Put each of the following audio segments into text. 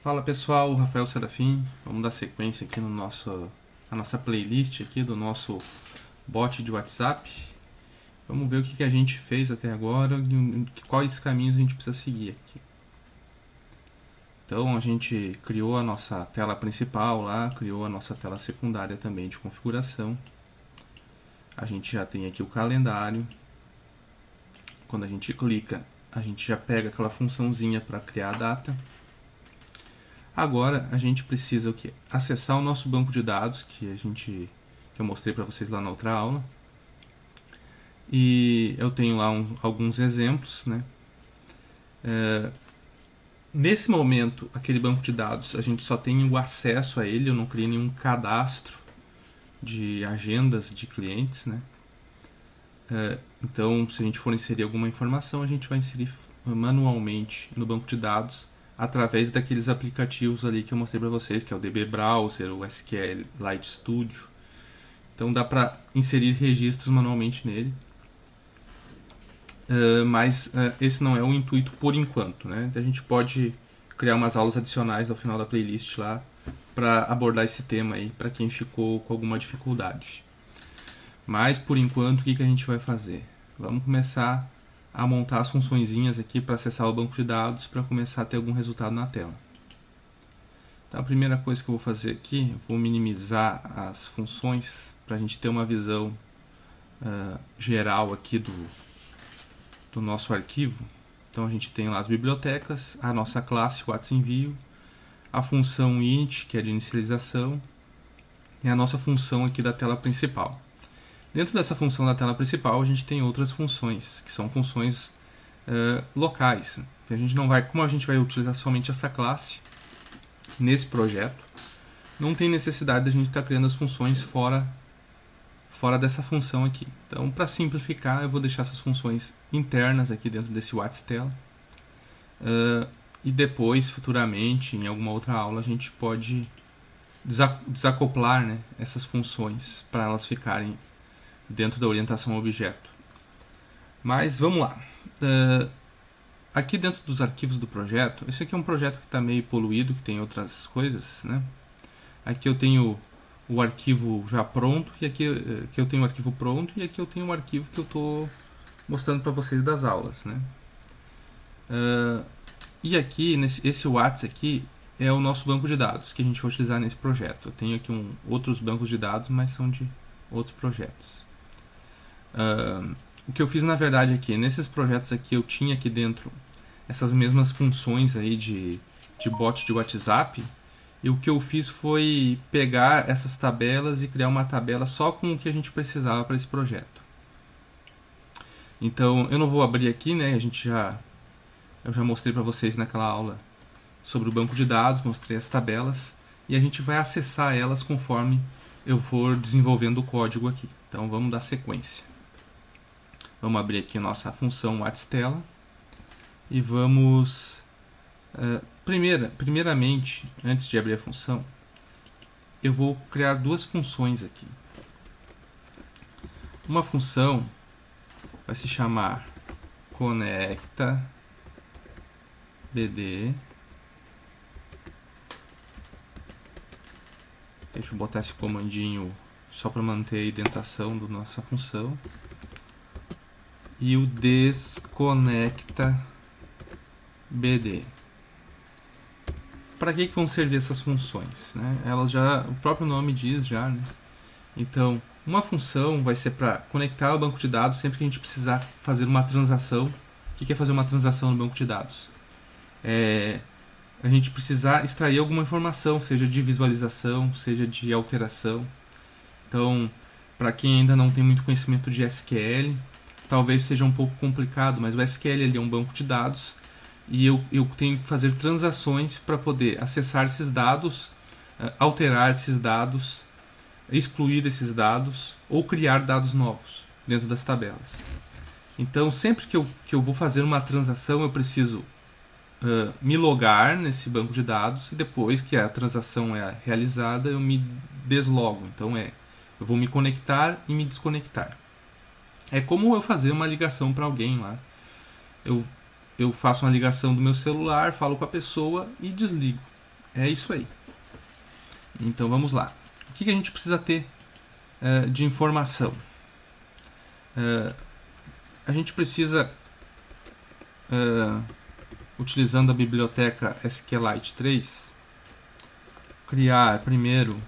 Fala pessoal, Rafael Serafim. Vamos dar sequência aqui na nossa playlist aqui do nosso bot de WhatsApp. Vamos ver o que a gente fez até agora e quais caminhos a gente precisa seguir aqui. Então a gente criou a nossa tela principal lá, criou a nossa tela secundária também de configuração. A gente já tem aqui o calendário. Quando a gente clica, a gente já pega aquela funçãozinha para criar a data. Agora a gente precisa o quê? Acessar o nosso banco de dados que eu mostrei para vocês lá na outra aula. E eu tenho lá alguns exemplos, né? Nesse momento, aquele banco de dados, a gente só tem o acesso a ele, eu não criei nenhum cadastro de agendas de clientes, né? Então, se a gente for inserir alguma informação, a gente vai inserir manualmente no banco de dados através daqueles aplicativos ali que eu mostrei para vocês, que é o DB Browser, o SQLite Studio. Então dá para inserir registros manualmente nele. Mas esse não é o intuito por enquanto, né? A gente pode criar umas aulas adicionais ao final da playlist lá para abordar esse tema aí, para quem ficou com alguma dificuldade. Mas por enquanto, o que a gente vai fazer? Vamos começar a montar as funçõezinhas aqui para acessar o banco de dados para começar a ter algum resultado na tela. Então a primeira coisa que eu vou fazer aqui, eu vou minimizar as funções para a gente ter uma visão geral aqui do nosso arquivo. Então a gente tem lá as bibliotecas, a nossa classe WhatsApp-envio, a função int, que é de inicialização, e a nossa função aqui da tela principal. Dentro dessa função da tela principal, a gente tem outras funções, que são funções locais. A gente não vai, como a gente vai utilizar somente essa classe nesse projeto, não tem necessidade de a gente estar criando as funções fora dessa função aqui. Então, para simplificar, eu vou deixar essas funções internas aqui dentro desse WhatsApp-tela. E depois, futuramente, em alguma outra aula, a gente pode desacoplar, né, essas funções para elas ficarem dentro da orientação ao objeto. Mas vamos lá. Aqui dentro dos arquivos do projeto, esse aqui é um projeto que está meio poluído, que tem outras coisas, né? Aqui eu tenho o arquivo já pronto, e aqui eu tenho o arquivo pronto, e aqui eu tenho o arquivo que eu estou mostrando para vocês das aulas, né? E aqui, esse WhatsApp aqui, é o nosso banco de dados que a gente vai utilizar nesse projeto. Eu tenho aqui outros bancos de dados, mas são de outros projetos. O que eu fiz na verdade aqui, nesses projetos aqui eu tinha aqui dentro essas mesmas funções aí de bot de WhatsApp, e o que eu fiz foi pegar essas tabelas e criar uma tabela só com o que a gente precisava para esse projeto. Então eu não vou abrir aqui, né? Eu já mostrei para vocês naquela aula sobre o banco de dados, mostrei as tabelas, e a gente vai acessar elas conforme eu for desenvolvendo o código aqui. Então vamos dar sequência. Vamos abrir aqui a nossa função WhatsApp-tela e vamos... primeiramente, antes de abrir a função, eu vou criar duas funções aqui. Uma função vai se chamar conecta bd. Deixa eu botar esse comandinho só para manter a indentação da nossa função. E o desconecta bd. Para que vão servir essas funções, né? Elas já, o próprio nome diz já, né? Então, uma função vai ser para conectar ao banco de dados sempre que a gente precisar fazer uma transação. O que é fazer uma transação no banco de dados? A gente precisar extrair alguma informação, seja de visualização, seja de alteração. Então, para quem ainda não tem muito conhecimento de SQL, talvez seja um pouco complicado, mas o SQL ele é um banco de dados e eu tenho que fazer transações para poder acessar esses dados, alterar esses dados, excluir esses dados ou criar dados novos dentro das tabelas. Então, sempre que eu vou fazer uma transação, eu preciso me logar nesse banco de dados e depois que a transação é realizada, eu me deslogo. Então, eu vou me conectar e me desconectar. É como eu fazer uma ligação para alguém lá. Eu faço uma ligação do meu celular, falo com a pessoa e desligo. É isso aí. Então vamos lá. O que a gente precisa ter de informação? A gente precisa, utilizando a biblioteca SQLite 3, criar primeiro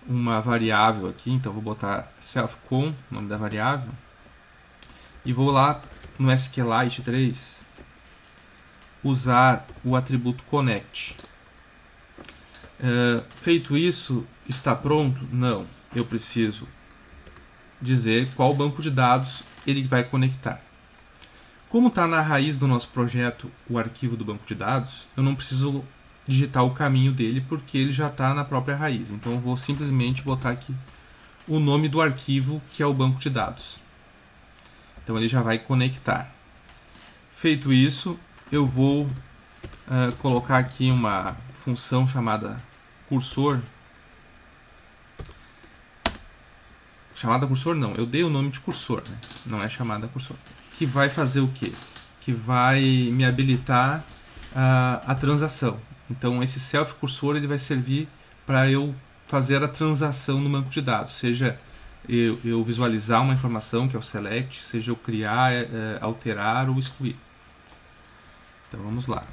uma variável aqui. Então vou botar self_con, nome da variável, e vou lá no SQLite 3 usar o atributo connect. Feito isso, está pronto? Não. Eu preciso dizer qual banco de dados ele vai conectar. Como está na raiz do nosso projeto o arquivo do banco de dados, eu não preciso digitar o caminho dele porque ele já está na própria raiz. Então eu vou simplesmente botar aqui o nome do arquivo, que é o banco de dados. Então ele já vai conectar. Feito isso, eu vou colocar aqui uma função chamada cursor. Chamada cursor não, eu dei o nome de cursor, né? Não é chamada cursor. Que vai fazer o quê? Que vai me habilitar a transação. Então esse self cursor ele vai servir para eu fazer a transação no banco de dados, seja eu visualizar uma informação que é o select, seja eu criar, alterar ou excluir. Então vamos lá.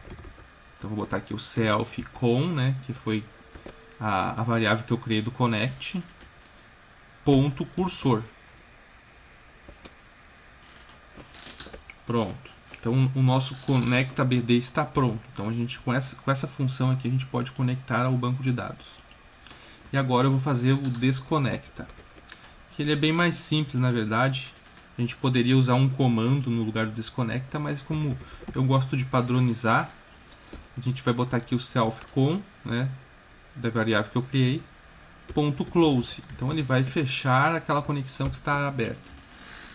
Então vou botar aqui o self_con, né, que foi a variável que eu criei do connect, ponto cursor. Pronto. Então o nosso ConnectABD está pronto. Então a gente com essa função aqui a gente pode conectar ao banco de dados. E agora eu vou fazer o desconecta, que ele é bem mais simples, na verdade. A gente poderia usar um comando no lugar do desconecta, mas como eu gosto de padronizar, a gente vai botar aqui o self_con, né, da variável que eu criei, ponto close. Então ele vai fechar aquela conexão que está aberta.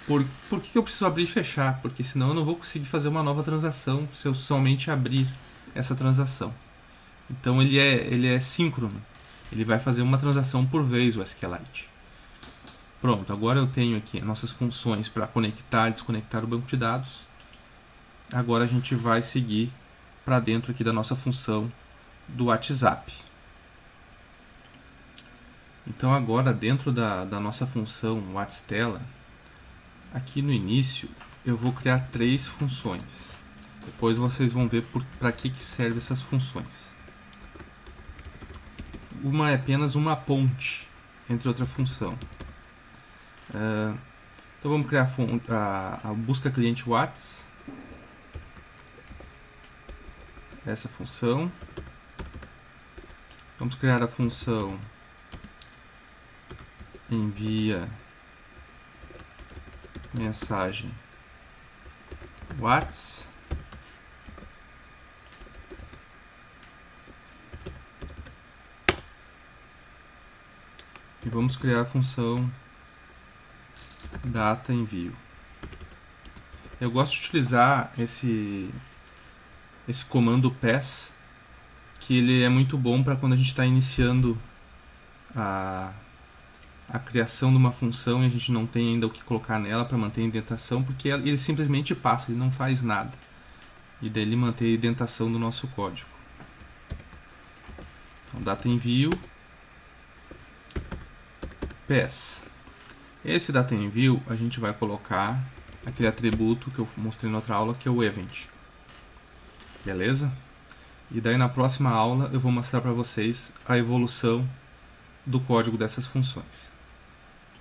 Por que eu preciso abrir e fechar? Porque senão eu não vou conseguir fazer uma nova transação se eu somente abrir essa transação. Então ele é síncrono. Ele vai fazer uma transação por vez, o SQLite. Pronto, agora eu tenho aqui nossas funções para conectar e desconectar o banco de dados. Agora a gente vai seguir para dentro aqui da nossa função do WhatsApp. Então agora dentro da nossa função WhatsTela, aqui no início eu vou criar 3 funções. Depois vocês vão ver para que servem essas funções. Uma é apenas uma ponte entre outra função. Então vamos criar a busca cliente Whats, essa função. Vamos criar a função envia mensagem Whats. E vamos criar a função data envio. Eu gosto de utilizar esse comando pass, que ele é muito bom para quando a gente está iniciando a criação de uma função e a gente não tem ainda o que colocar nela para manter a indentação, porque ele simplesmente passa, ele não faz nada. E daí ele mantém a indentação do nosso código. Então, data envio pass. Esse data envio a gente vai colocar aquele atributo que eu mostrei na outra aula, que é o event. Beleza? E daí na próxima aula eu vou mostrar para vocês a evolução do código dessas funções.